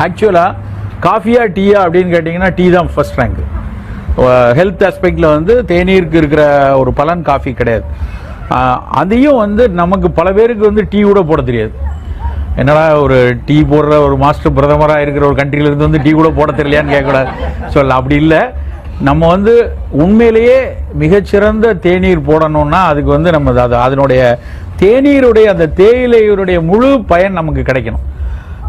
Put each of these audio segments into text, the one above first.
ஆக்சுவலாக காஃபியா டீயா அப்படின்னு கேட்டிங்கன்னா டீ தான் ஃபர்ஸ்ட் ரேங்க். ஹெல்த் ஆஸ்பெக்டில் வந்து தேநீருக்கு இருக்கிற ஒரு பலன் காஃபி கிடையாது. அதையும் வந்து நமக்கு பல பேருக்கு வந்து டீ கூட போட தெரியாது. என்னடா ஒரு டீ போடுற ஒரு மாஸ்டர் பிரதமராக இருக்கிற ஒரு கண்ட்ரியிலேருந்து வந்து டீ கூட போட தெரியலையான்னு கேட்கக்கூடாது சொல்ல. அப்படி இல்லை, நம்ம வந்து உண்மையிலேயே மிகச்சிறந்த தேநீர் போடணும்னா அதுக்கு வந்து நம்ம அதனுடைய தேநீருடைய அந்த தேயிலையுடைய முழு பயன் நமக்கு கிடைக்கணும்.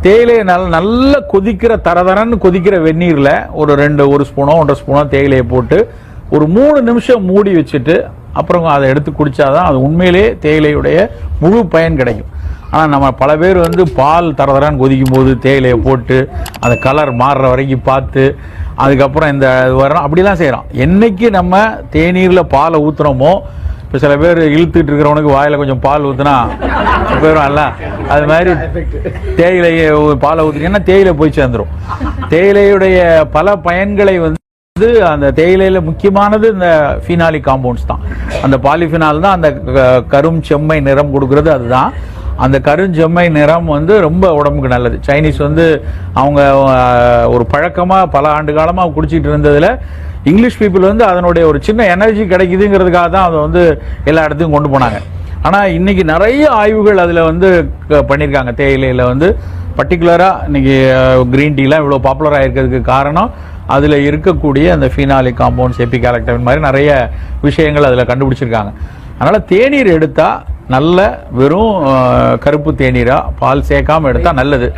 தேயிலை நல்ல கொதிக்கிற தரதரன்னு கொதிக்கிற வெந்நீரில் ஒரு ஸ்பூனோ 1.5 ஸ்பூனோ தேயிலையை போட்டு ஒரு 3 நிமிஷம் மூடி வச்சுட்டு அப்புறம் அதை எடுத்து குடித்தாதான் அது உண்மையிலேயே தேயிலையுடைய முழு பயன் கிடைக்கும். ஆனால் நம்ம பல பேர் வந்து பால் தரதரான்னு கொதிக்கும் போது தேயிலையை போட்டு அந்த கலர் மாறுற வரைக்கும் பார்த்து அதுக்கப்புறம் இந்த வரணும் அப்படிலாம் செய்கிறோம். என்னைக்கு நம்ம தேநீரில் பாலை ஊற்றுறோமோ, இப்போ சில பேர் இழுத்துட்டு இருக்கிறவனுக்கு வாயில் கொஞ்சம் பால் ஊற்றுனா போயிடும் அல்ல, அது மாதிரி தேயிலையை பாலை ஊற்றுனீங்கன்னா தேயிலை போய் சேர்ந்துடும். தேயிலையுடைய பல பயன்களை வந்து அந்த தேயிலையில முக்கியமானது இந்த ஃபீனாலிக் காம்பவுண்ட்ஸ் தான். அந்த பாலிஃபினால் தான் அந்த கரும் செம்மை நிறம் கொடுக்கறது. அதுதான் அந்த கருஞ்செம்மை நிறம் வந்து ரொம்ப உடம்புக்கு நல்லது. சைனீஸ் வந்து அவங்க ஒரு பழக்கமாக பல ஆண்டு காலமாக குடிச்சிட்டு இருந்ததில் இங்கிலீஷ் பீப்புள் வந்து அதனுடைய ஒரு சின்ன எனர்ஜி கிடைக்குதுங்கிறதுக்காக தான் அதை வந்து எல்லா இடத்துக்கும் கொண்டு போனாங்க. ஆனால் இன்னைக்கு நிறைய ஆய்வுகள் அதில் வந்து பண்ணியிருக்காங்க. தேயிலையில் வந்து பர்டிகுலராக இன்னைக்கு கிரீன் டீலாம் இவ்வளோ பாப்புலராக இருக்கிறதுக்கு காரணம் அதில் இருக்கக்கூடிய அந்த ஃபீனாலிக் காம்பவுண்ட்ஸ், எபிகாலக்டமின் மாதிரி நிறைய விஷயங்கள் அதில் கண்டுபிடிச்சிருக்காங்க. அதனால் தேநீர் எடுத்தால் நல்ல வெறும் கருப்பு தேநீராக பால் சேர்க்காமல் எடுத்தால் நல்லது.